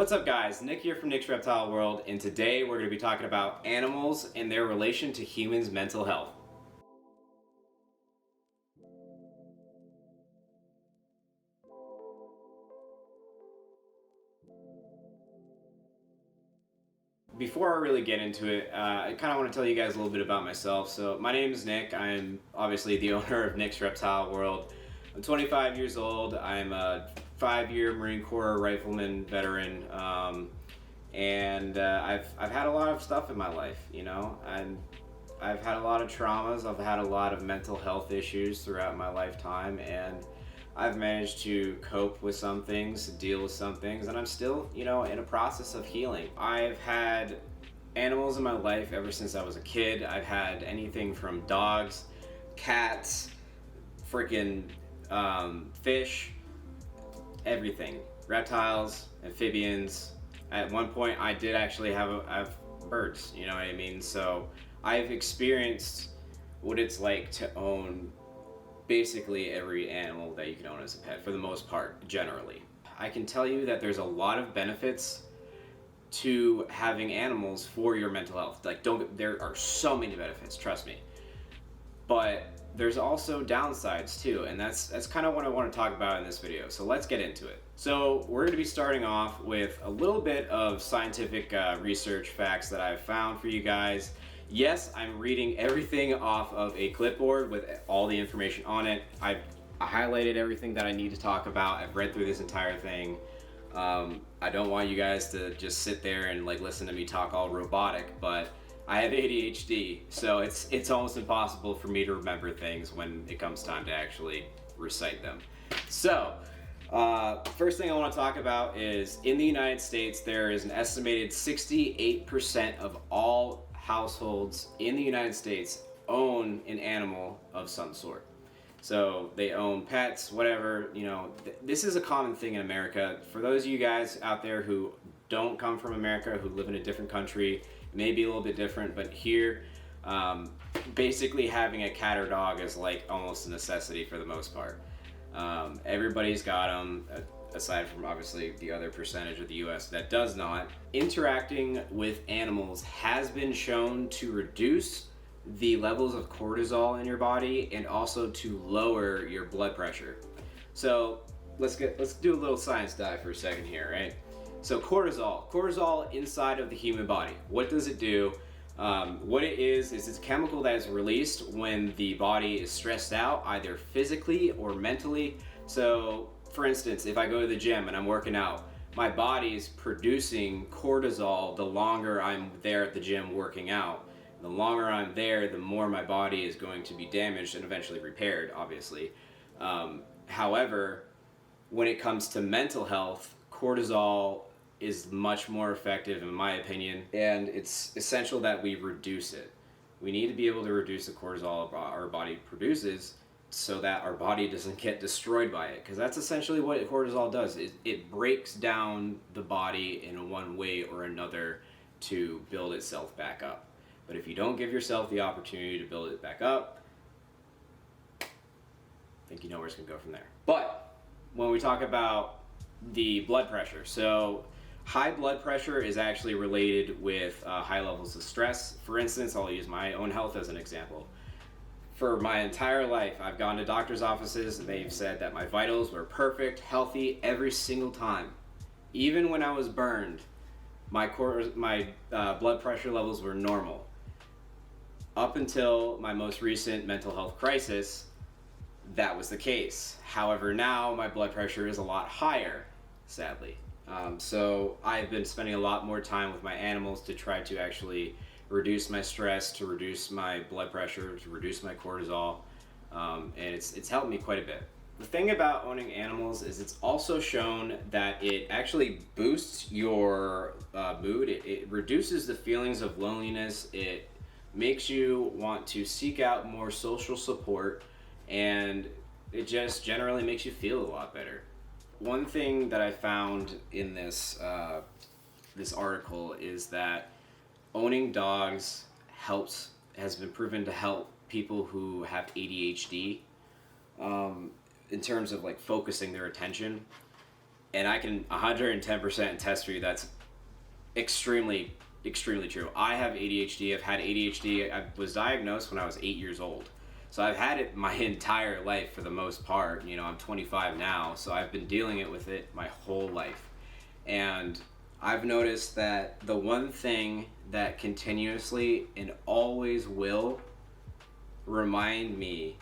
What's up guys, Nick here from Nick's Reptile World, and today we're going to be talking about animals and their relation to humans' mental health. Before I really get into it, I kind of want to tell you guys a little bit about myself. So my name is Nick. I'm obviously the owner of Nick's Reptile World. I'm 25 years old. I'm a 5-year Marine Corps rifleman veteran, and I've had a lot of stuff in my life, you know, and I've had a lot of traumas. I've had a lot of mental health issues throughout my lifetime, and I've managed to cope with some things, deal with some things, and I'm still, you know, in a process of healing. I've had animals in my life ever since I was a kid. I've had anything from dogs, cats, freaking fish, everything, reptiles, amphibians. At one point I did actually have birds, you know what I mean? So I've experienced what it's like to own basically every animal that you can own as a pet, for the most part, generally. I can tell you that there's a lot of benefits to having animals for your mental health. Like, there are so many benefits, trust me. But there's also downsides too, and that's kind of what I want to talk about in this video. So let's get into it. So we're going to be starting off with a little bit of scientific research facts that I've found for you guys. Yes, I'm reading everything off of a clipboard with all the information on it. I highlighted everything that I need to talk about. I've read through this entire thing. I don't want you guys to just sit there and like listen to me talk all robotic, but I have ADHD, so it's almost impossible for me to remember things when it comes time to actually recite them. So, first thing I want to talk about is in the United States, there is an estimated 68% of all households in the United States own an animal of some sort. So they own pets, whatever, you know, this is a common thing in America. For those of you guys out there who don't come from America, who live in a different country, it may be a little bit different, but here, basically having a cat or dog is like almost a necessity for the most part. Everybody's got them, aside from obviously the other percentage of the US that does not. Interacting with animals has been shown to reduce the levels of cortisol in your body and also to lower your blood pressure. So let's do a little science dive for a second here, right? So cortisol inside of the human body, what does it do? What it is it's a chemical that is released when the body is stressed out, either physically or mentally. So for instance, if I go to the gym and I'm working out, my body's producing cortisol the longer I'm there at the gym working out. The longer I'm there, the more my body is going to be damaged and eventually repaired, obviously. However, when it comes to mental health, cortisol is much more effective in my opinion, and it's essential that we reduce it. We need to be able to reduce the cortisol our body produces so that our body doesn't get destroyed by it, because that's essentially what cortisol does. It breaks down the body in one way or another to build itself back up. But if you don't give yourself the opportunity to build it back up, I think you know where it's going to go from there. But when we talk about the blood pressure, so high blood pressure is actually related with high levels of stress. For instance, I'll use my own health as an example. For my entire life, I've gone to doctor's offices and they've said that my vitals were perfect, healthy every single time. Even when I was burned, my blood pressure levels were normal. Up until my most recent mental health crisis, that was the case. However, now my blood pressure is a lot higher, sadly. So I've been spending a lot more time with my animals to try to actually reduce my stress, to reduce my blood pressure, to reduce my cortisol, and it's helped me quite a bit. The thing about owning animals is it's also shown that it actually boosts your mood. It reduces the feelings of loneliness. It makes you want to seek out more social support, and it just generally makes you feel a lot better. One thing that I found in this article is that owning dogs has been proven to help people who have ADHD in terms of like focusing their attention. And I can 110% attest for you that's extremely, extremely true. I have ADHD. I've had ADHD. I was diagnosed when I was 8 years old. So I've had it my entire life for the most part. You know, I'm 25 now, so I've been dealing with it my whole life. And I've noticed that the one thing that continuously and always will remind me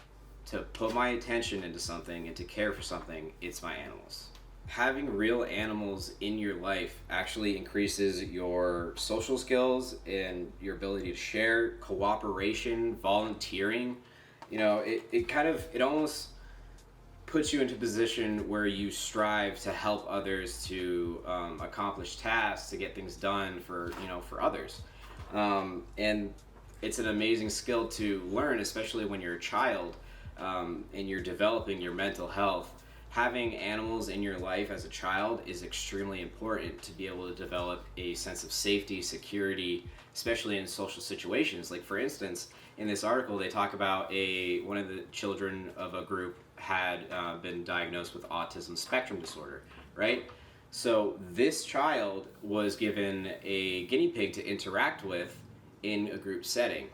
to put my attention into something and to care for something, it's my animals. Having real animals in your life actually increases your social skills and your ability to share, cooperation, volunteering. You know, it almost puts you into a position where you strive to help others to accomplish tasks, to get things done for, you know, for others. And it's an amazing skill to learn, especially when you're a child, and you're developing your mental health. Having animals in your life as a child is extremely important to be able to develop a sense of safety, security, especially in social situations. Like, for instance, in this article, they talk about one of the children of a group had been diagnosed with autism spectrum disorder, right? So this child was given a guinea pig to interact with in a group setting.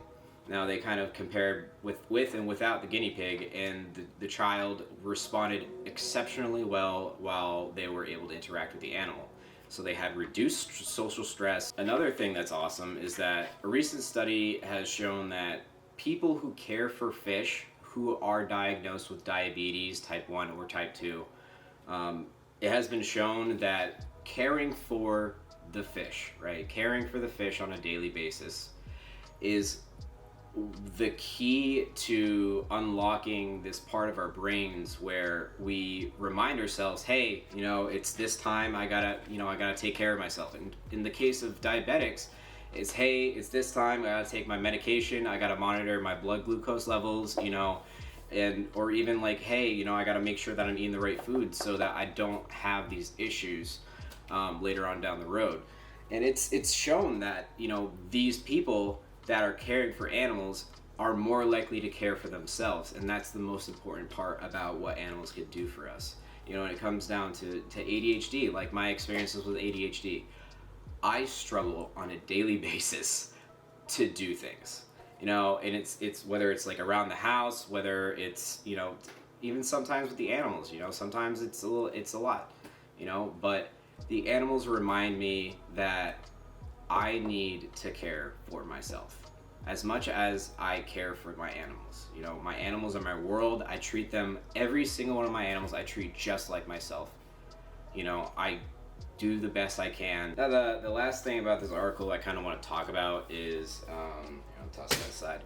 Now they kind of compared with and without the guinea pig, and the child responded exceptionally well while they were able to interact with the animal. So they had reduced social stress. Another thing that's awesome is that a recent study has shown that people who care for fish who are diagnosed with diabetes, type 1 or type 2, it has been shown that caring for the fish, right? Caring for the fish on a daily basis is the key to unlocking this part of our brains where we remind ourselves, hey, you know, it's this time, I gotta take care of myself. And in the case of diabetics, it's, hey, it's this time, I gotta take my medication, I gotta monitor my blood glucose levels, you know, and or even like, hey, you know, I gotta make sure that I'm eating the right food so that I don't have these issues later on down the road. And it's shown that, you know, these people that are caring for animals are more likely to care for themselves, and that's the most important part about what animals can do for us. You know, when it comes down to ADHD, like my experiences with ADHD, I struggle on a daily basis to do things. You know, and it's whether it's like around the house, whether it's, you know, even sometimes with the animals, you know, sometimes it's a lot, you know, but the animals remind me that I need to care for myself as much as I care for my animals. You know, my animals are my world. I treat them, every single one of my animals, I treat just like myself. You know, I do the best I can. Now, the last thing about this article I kind of want to talk about is, I'll toss that aside.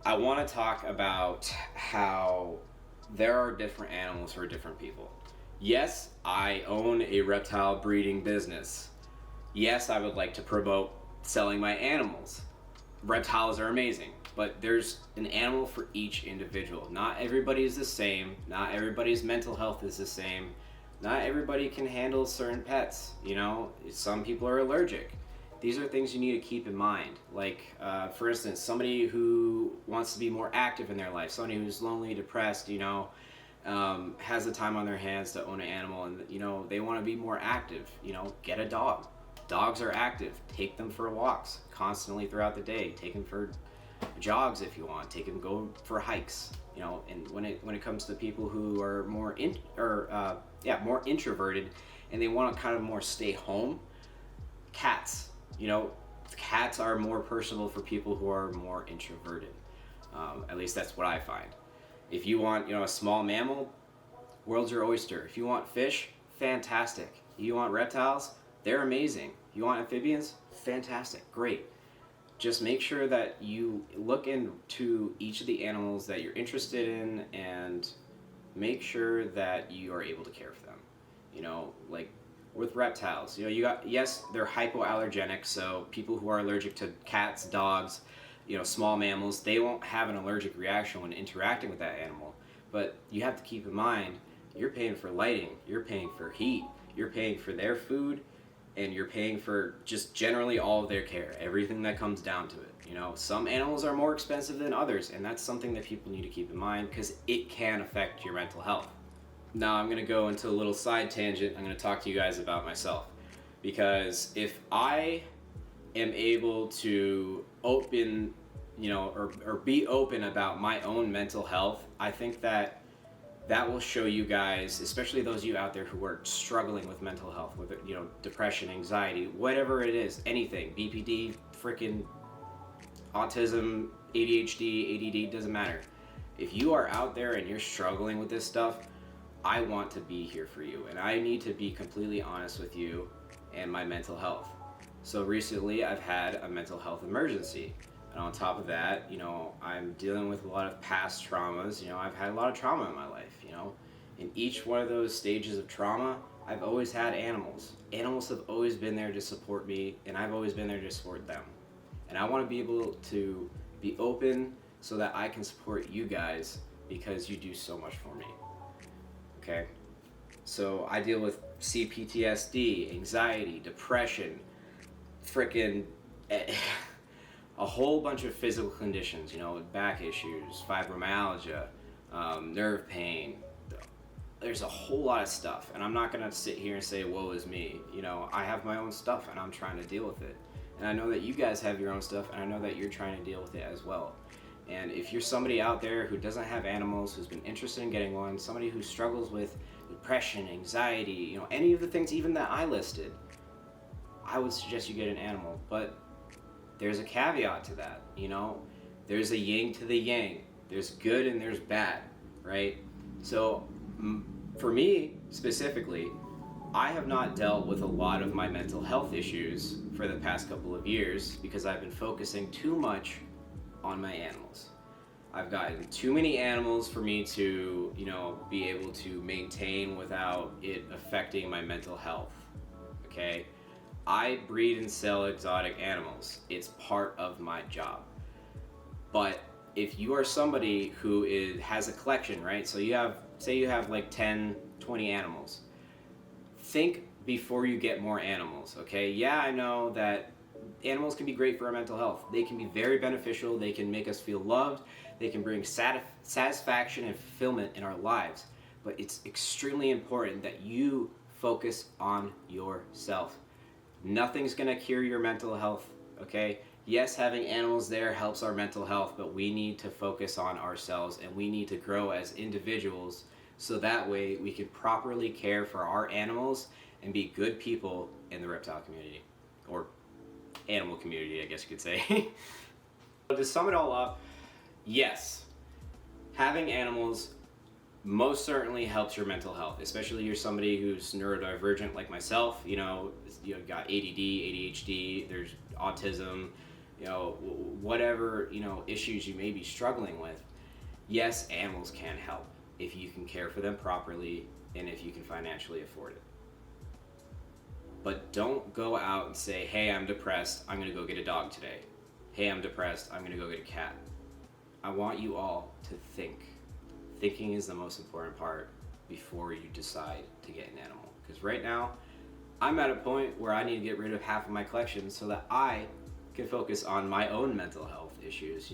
I want to talk about how there are different animals for different people. Yes, I own a reptile breeding business. Yes, I would like to promote selling my animals. Reptiles are amazing, but there's an animal for each individual. Not everybody is the same. Not everybody's mental health is the same. Not everybody can handle certain pets. You know, some people are allergic. These are things you need to keep in mind. Like, for instance, somebody who wants to be more active in their life, somebody who's lonely, depressed, you know, has the time on their hands to own an animal, and, you know, they want to be more active. You know, get a dog. Dogs are active. Take them for walks constantly throughout the day. Take them for jogs if you want. Take them go for hikes. You know, and when it comes to people who are more more introverted and they want to kind of more stay home, cats. You know, cats are more personable for people who are more introverted. At least that's what I find. If you want, you know, a small mammal, world's your oyster. If you want fish, fantastic. You want reptiles, they're amazing. You want amphibians? Fantastic, great. Just make sure that you look into each of the animals that you're interested in and make sure that you are able to care for them. You know, like with reptiles, you know, yes, they're hypoallergenic, so people who are allergic to cats, dogs, you know, small mammals, they won't have an allergic reaction when interacting with that animal. But you have to keep in mind, you're paying for lighting, you're paying for heat, you're paying for their food, and you're paying for just generally all of their care, everything that comes down to it. You know, some animals are more expensive than others, and that's something that people need to keep in mind because it can affect your mental health. Now I'm going to go into a little side tangent. I'm going to talk to you guys about myself. Because if I am able to open, or be open about my own mental health, I think that will show you guys, especially those of you out there who are struggling with mental health, whether, depression, anxiety, whatever it is, anything, BPD, freaking autism, ADHD, ADD, doesn't matter. If you are out there and you're struggling with this stuff, I want to be here for you, and I need to be completely honest with you and my mental health. So recently I've had a mental health emergency. And on top of that, I'm dealing with a lot of past traumas. I've had a lot of trauma in my life, In each one of those stages of trauma, I've always had animals. Animals have always been there to support me, and I've always been there to support them. And I want to be able to be open so that I can support you guys because you do so much for me. Okay? So I deal with CPTSD, anxiety, depression, freaking a whole bunch of physical conditions, back issues, fibromyalgia, nerve pain. There's a whole lot of stuff, and I'm not gonna sit here and say, woe is me. I have my own stuff, and I'm trying to deal with it. And I know that you guys have your own stuff, and I know that you're trying to deal with it as well. And if you're somebody out there who doesn't have animals, who's been interested in getting one, somebody who struggles with depression, anxiety, any of the things even that I listed, I would suggest you get an animal. But there's a caveat to that, There's a yin to the yang. There's good and there's bad, right? So for me specifically, I have not dealt with a lot of my mental health issues for the past couple of years because I've been focusing too much on my animals. I've gotten too many animals for me to, be able to maintain without it affecting my mental health, okay? I breed and sell exotic animals. It's part of my job. But if you are somebody who has a collection, right? So say you have like 10, 20 animals. Think before you get more animals, okay? Yeah, I know that animals can be great for our mental health. They can be very beneficial. They can make us feel loved. They can bring satisfaction and fulfillment in our lives. But it's extremely important that you focus on yourself. Nothing's gonna cure your mental health, okay? Yes, having animals there helps our mental health, but we need to focus on ourselves and we need to grow as individuals so that way we can properly care for our animals and be good people in the reptile community, or animal community, I guess you could say. To sum it all up, yes, having animals most certainly helps your mental health, especially you're somebody who's neurodivergent like myself, got ADD, ADHD, there's autism, whatever, issues you may be struggling with. Yes, animals can help if you can care for them properly and if you can financially afford it. But don't go out and say, hey, I'm depressed, I'm gonna go get a dog today. Hey, I'm depressed, I'm gonna go get a cat. I want you all to think. Thinking is the most important part before you decide to get an animal. Because right now, I'm at a point where I need to get rid of half of my collection so that I can focus on my own mental health issues.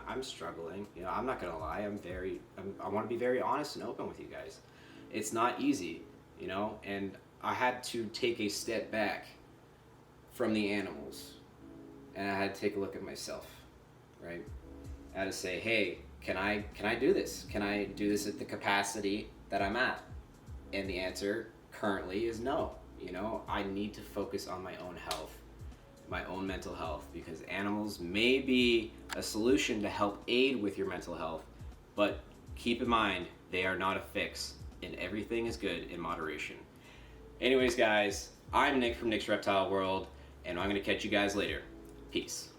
I'm struggling. I'm not gonna lie. I want to be very honest and open with you guys. It's not easy, and I had to take a step back from the animals, and I had to take a look at myself, right? I had to say, hey, can I do this? Can I do this at the capacity that I'm at? And the answer currently is no. I need to focus on my own health, my own mental health, because animals may be a solution to help aid with your mental health, but keep in mind, they are not a fix, and everything is good in moderation. Anyways, guys, I'm Nick from Nick's Reptile World, and I'm going to catch you guys later. Peace.